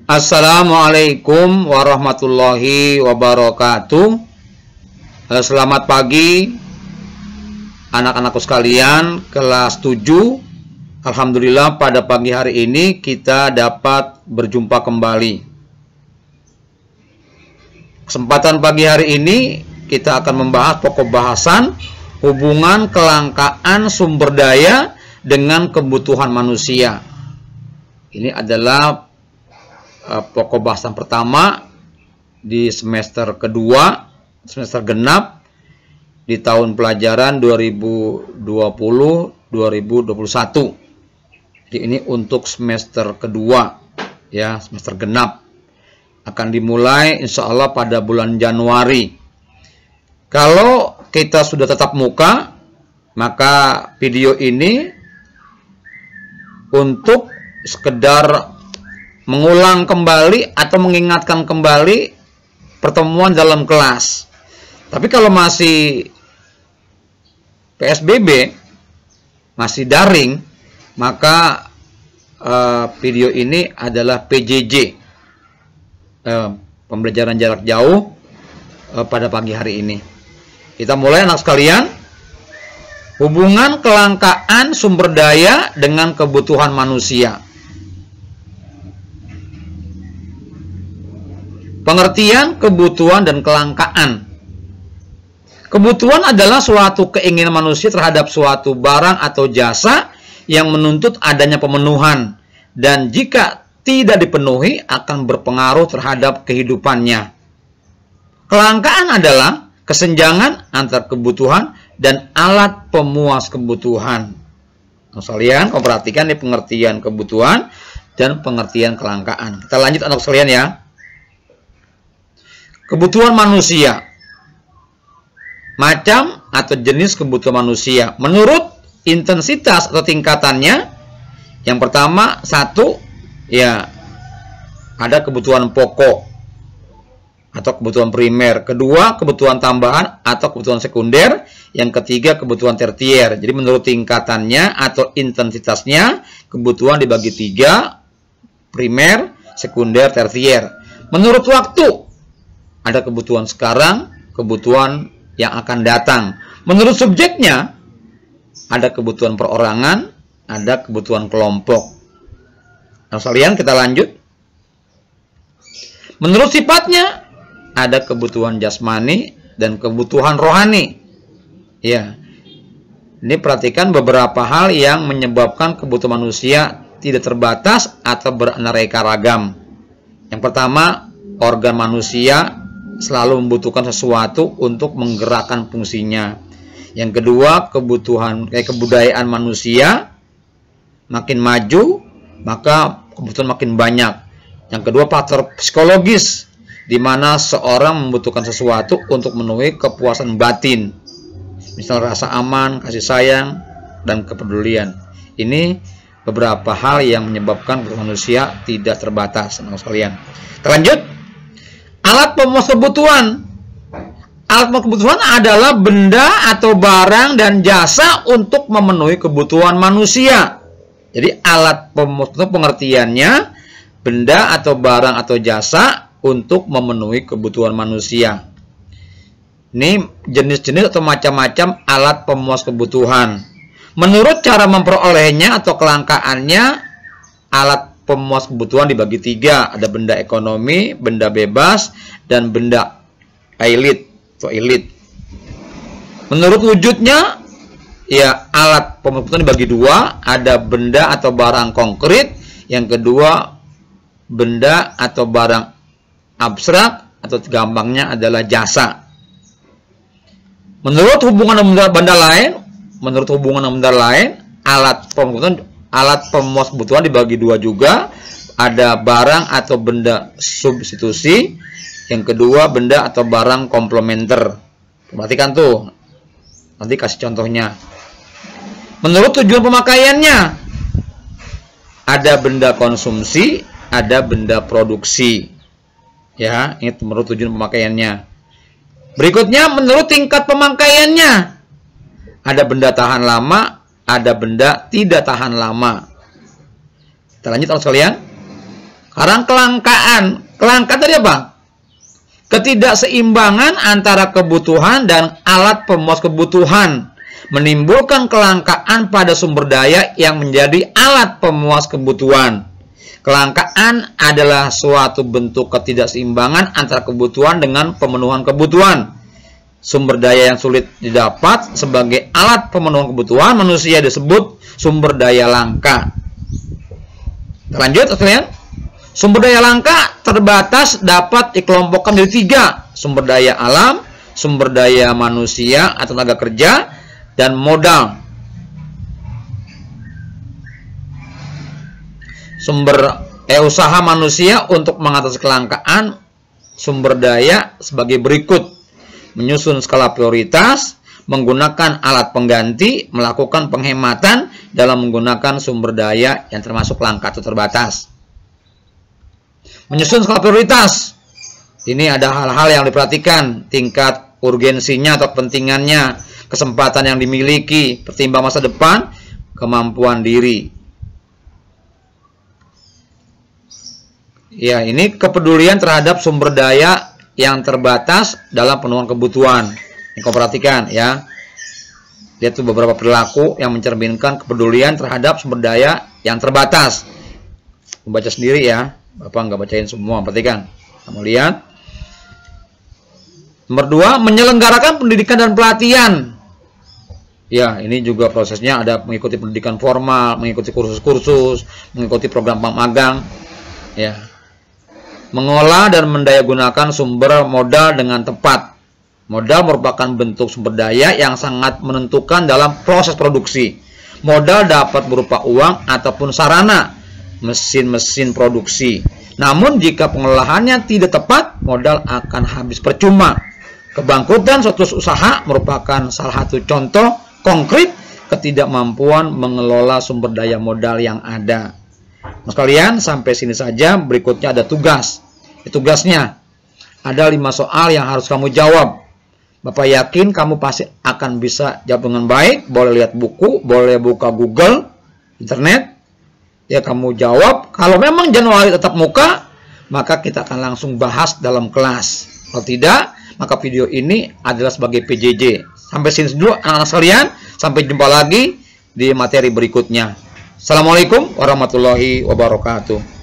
Assalamualaikum warahmatullahi wabarakatuh. Selamat pagi anak-anakku sekalian, kelas 7. Alhamdulillah pada pagi hari ini kita dapat berjumpa kembali. Kesempatan pagi hari ini kita akan membahas pokok bahasan hubungan kelangkaan sumber daya dengan kebutuhan manusia. Ini adalah pokok bahasan pertama di semester kedua, semester genap di tahun pelajaran 2020-2021. Jadi ini untuk semester kedua, ya, semester genap. Akan dimulai insya Allah pada bulan Januari. Kalau kita sudah tatap muka, maka video ini untuk sekedar mengulang kembali atau mengingatkan kembali pertemuan dalam kelas. Tapi kalau masih PSBB, masih daring, maka video ini adalah PJJ, pembelajaran jarak jauh pada pagi hari ini. Kita mulai anak sekalian. Hubungan kelangkaan sumber daya dengan kebutuhan manusia. Pengertian kebutuhan dan kelangkaan. Kebutuhan adalah suatu keinginan manusia terhadap suatu barang atau jasa yang menuntut adanya pemenuhan, dan jika tidak dipenuhi akan berpengaruh terhadap kehidupannya. Kelangkaan adalah kesenjangan antar kebutuhan dan alat pemuas kebutuhan. Nah, sekalian, kamu perhatikan nih pengertian kebutuhan dan pengertian kelangkaan. Kita lanjut anak sekalian ya. Kebutuhan manusia. Macam atau jenis kebutuhan manusia menurut intensitas atau tingkatannya. Yang pertama, satu, ya, ada kebutuhan pokok atau kebutuhan primer. Kedua, kebutuhan tambahan atau kebutuhan sekunder. Yang ketiga, kebutuhan tersier. Jadi menurut tingkatannya atau intensitasnya, kebutuhan dibagi 3, primer, sekunder, tersier. Menurut waktu, ada kebutuhan sekarang, kebutuhan yang akan datang. Menurut subjeknya, ada kebutuhan perorangan, ada kebutuhan kelompok. Nah, sekalian kita lanjut. Menurut sifatnya, ada kebutuhan jasmani dan kebutuhan rohani. Ya, ini perhatikan beberapa hal yang menyebabkan kebutuhan manusia tidak terbatas atau beraneka ragam. Yang pertama, organ manusia selalu membutuhkan sesuatu untuk menggerakkan fungsinya. Yang kedua, kebudayaan manusia makin maju, maka kebutuhan makin banyak. Yang kedua, faktor psikologis, di mana seorang membutuhkan sesuatu untuk memenuhi kepuasan batin. Misal rasa aman, kasih sayang, dan kepedulian. Ini beberapa hal yang menyebabkan kebutuhan manusia tidak terbatas, teman-teman sekalian. Terlanjut. Alat pemuas kebutuhan. Alat pemuas kebutuhan adalah benda atau barang dan jasa untuk memenuhi kebutuhan manusia. Jadi alat pemuas kebutuhan pengertiannya benda atau barang atau jasa untuk memenuhi kebutuhan manusia. Ini jenis-jenis atau macam-macam alat pemuas kebutuhan. Menurut cara memperolehnya atau kelangkaannya, alat pemuas kebutuhan dibagi 3. Ada benda ekonomi, benda bebas, dan benda elit atau elit. Menurut wujudnya, ya, alat pemuas kebutuhan dibagi 2. Ada benda atau barang konkret. Yang kedua, benda atau barang abstrak, atau gampangnya adalah jasa. Menurut hubungan benda lain, alat pemuas kebutuhan dibagi 2 juga. Ada barang atau benda substitusi. Yang kedua, benda atau barang komplementer. Perhatikan tuh. Nanti kasih contohnya. Menurut tujuan pemakaiannya, ada benda konsumsi, ada benda produksi. Ya, ini menurut tujuan pemakaiannya. Berikutnya, menurut tingkat pemakaiannya, ada benda tahan lama, ada benda tidak tahan lama. Kita lanjut sekalian. Sekarang kelangkaan. Kelangkaan tadi apa? Ketidakseimbangan antara kebutuhan dan alat pemuas kebutuhan menimbulkan kelangkaan pada sumber daya yang menjadi alat pemuas kebutuhan. Kelangkaan adalah suatu bentuk ketidakseimbangan antara kebutuhan dengan pemenuhan kebutuhan. Sumber daya yang sulit didapat sebagai alat pemenuhan kebutuhan manusia disebut sumber daya langka. Lanjut, sekalian. Sumber daya langka terbatas dapat dikelompokkan menjadi 3. Sumber daya alam, sumber daya manusia atau tenaga kerja, dan modal. Usaha manusia untuk mengatasi kelangkaan sumber daya sebagai berikut: menyusun skala prioritas, menggunakan alat pengganti, melakukan penghematan dalam menggunakan sumber daya yang termasuk langka atau terbatas. Menyusun skala prioritas. Ini ada hal-hal yang diperhatikan, tingkat urgensinya atau kepentingannya, kesempatan yang dimiliki, pertimbang masa depan, kemampuan diri. Ya, ini kepedulian terhadap sumber daya yang terbatas dalam pemenuhan kebutuhan. Ini kau perhatikan ya. Lihat tuh beberapa perilaku yang mencerminkan kepedulian terhadap sumber daya yang terbatas. Membaca sendiri ya. Bapak nggak bacain semua, perhatikan. Kamu lihat. Nomor 2, menyelenggarakan pendidikan dan pelatihan. Ya, ini juga prosesnya ada mengikuti pendidikan formal, mengikuti kursus-kursus, mengikuti program magang. Ya. Mengolah dan mendayagunakan sumber modal dengan tepat. Modal merupakan bentuk sumber daya yang sangat menentukan dalam proses produksi. Modal dapat berupa uang ataupun sarana, mesin-mesin produksi. Namun jika pengelolaannya tidak tepat, modal akan habis percuma. Kebangkrutan suatu usaha merupakan salah satu contoh konkret ketidakmampuan mengelola sumber daya modal yang ada. Mas kalian, sampai sini saja. Berikutnya ada tugas. Tugasnya ada 5 soal yang harus kamu jawab. Bapak yakin kamu pasti akan bisa jawab dengan baik. Boleh lihat buku, boleh buka Google, internet. Ya, kamu jawab. Kalau memang Januari tetap muka, maka kita akan langsung bahas dalam kelas. Kalau tidak, maka video ini adalah sebagai PJJ. Sampai sini dulu anak-anak sekalian. Sampai jumpa lagi di materi berikutnya. Assalamualaikum warahmatullahi wabarakatuh.